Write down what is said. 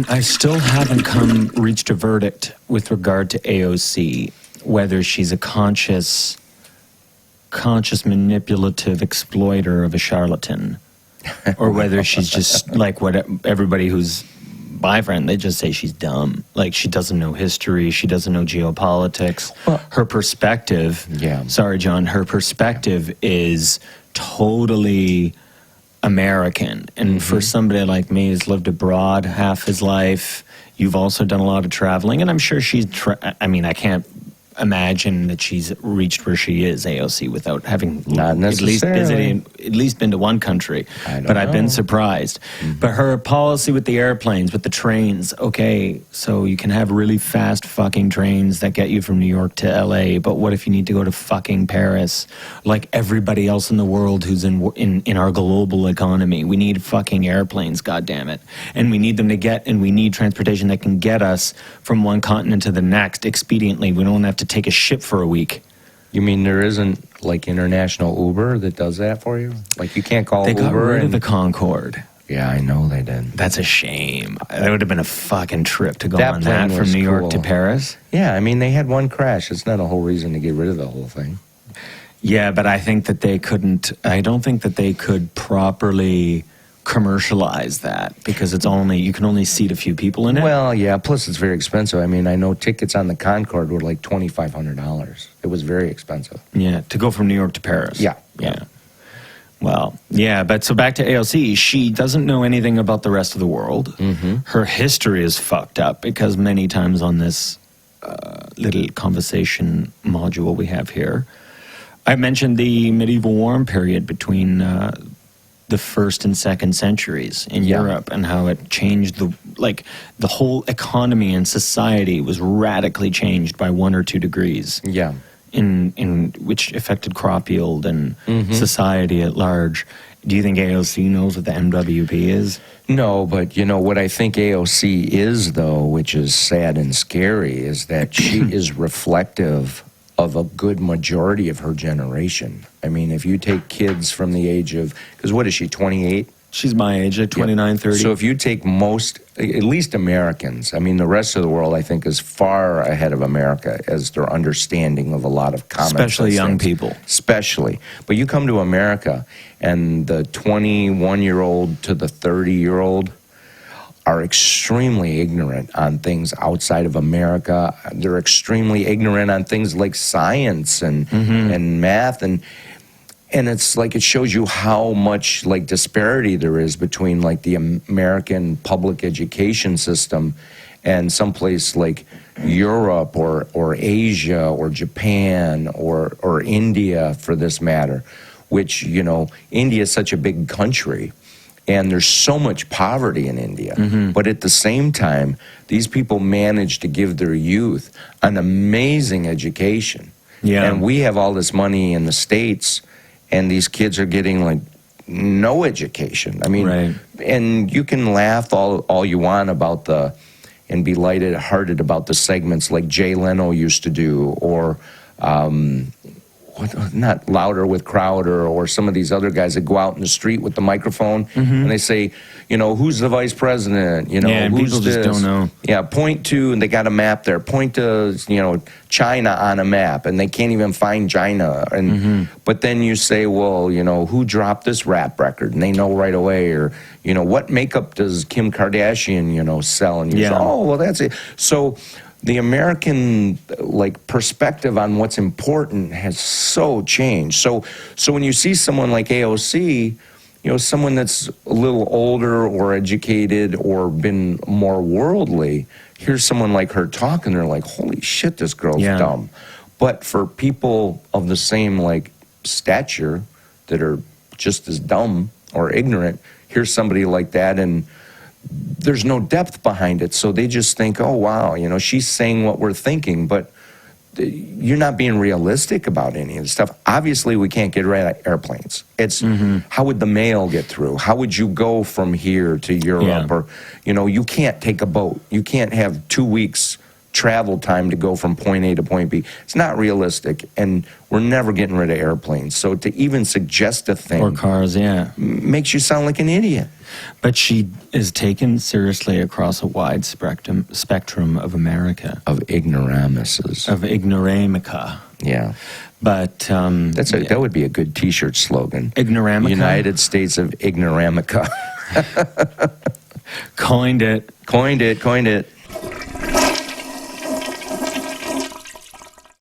I still haven't reached a verdict with regard to AOC, whether she's a conscious manipulative exploiter of a charlatan, or whether she's just like what everybody who's my friend, they just say she's dumb. Like, she doesn't know history, she doesn't know geopolitics. Well, her perspective, sorry, John, her perspective is totally American. And for somebody like me who's lived abroad half his life, you've also done a lot of traveling, and I'm sure she's, I mean, I can't imagine that she's reached where she is, AOC, without having at least been to one country. But I've been surprised. But her policy with the airplanes, with the trains, okay, so you can have really fast fucking trains that get you from New York to LA, but what if you need to go to fucking Paris? Like everybody else in the world who's in our global economy, we need fucking airplanes, goddammit. And we need them to and we need transportation that can get us from one continent to the next expediently. We don't have to take a ship for a week. You mean there isn't like international Uber that does that for you? Like you can't call Uber. They got rid of the Concorde. Yeah, I know they did. That's a shame. That would have been a fucking trip to go on that from New York to Paris. Yeah, I mean they had one crash. It's not a whole reason to get rid of the whole thing. Yeah, but I think that they couldn't. I don't think that they could properly commercialize that because you can only seat a few people in it. Well, yeah, plus it's very expensive. I mean, I know tickets on the Concorde were like $2,500. It was very expensive. Yeah, to go from New York to Paris. Yeah. Well, yeah, but so back to AOC, she doesn't know anything about the rest of the world. Her history is fucked up because many times on this little conversation module we have here, I mentioned the medieval warm period between the first and second centuries in Europe and how it changed the whole economy and society was radically changed by 1 or 2 degrees. Yeah. In which affected crop yield and society at large. Do you think AOC knows what the MWP is? No, but you know what I think AOC is, though, which is sad and scary, is that she is reflective of a good majority of her generation. I mean, if you take kids from the age of, because what is she, 28? She's my age, at 29, 30. So if you take most, at least Americans, I mean, the rest of the world, I think, is far ahead of America as their understanding of a lot of common sense especially young things. people. Especially. But you come to America, and the 21-year-old to the 30-year-old are extremely ignorant on things outside of America. They're extremely ignorant on things like science and math, and it's like it shows you how much like disparity there is between like the American public education system and someplace like Europe or Asia or Japan or India for this matter, which, you know, India is such a big country. And there's so much poverty in India. But at the same time, these people manage to give their youth an amazing education. Yeah. And we have all this money in the States, and these kids are getting, like, no education. I mean, and you can laugh all you want about and be lighthearted about the segments like Jay Leno used to do, or not Louder with Crowder, or some of these other guys that go out in the street with the microphone and they say, you know, who's the vice president? You know, who's people just don't know. Yeah, point to, and they got a map there. Point to, you know, China on a map, and they can't even find China. And but then you say, well, you know, who dropped this rap record? And they know right away. Or, you know, what makeup does Kim Kardashian, you know, sell? And you say, oh, well, that's it. So the American like perspective on what's important has so changed. So when you see someone like AOC, you know, someone that's a little older or educated or been more worldly, here's someone like her talking, they're like, holy shit, this girl's dumb. But for people of the same like stature that are just as dumb or ignorant, here's somebody like that, and there's no depth behind it, so they just think, oh, wow, you know, she's saying what we're thinking, but you're not being realistic about any of the stuff. Obviously, we can't get rid of airplanes. It's how would the mail get through? How would you go from here to Europe? Or, you know, you can't take a boat. You can't have 2 weeks travel time to go from point A to point B. It's not realistic, and we're never getting rid of airplanes. So to even suggest a thing Or cars, yeah. makes you sound like an idiot. But she is taken seriously across a wide spectrum of America, Of ignoramuses. of ignoramica. Yeah. But That would be a good T-shirt slogan. Ignoramica? United States of Ignoramica. Coined it. Coined it.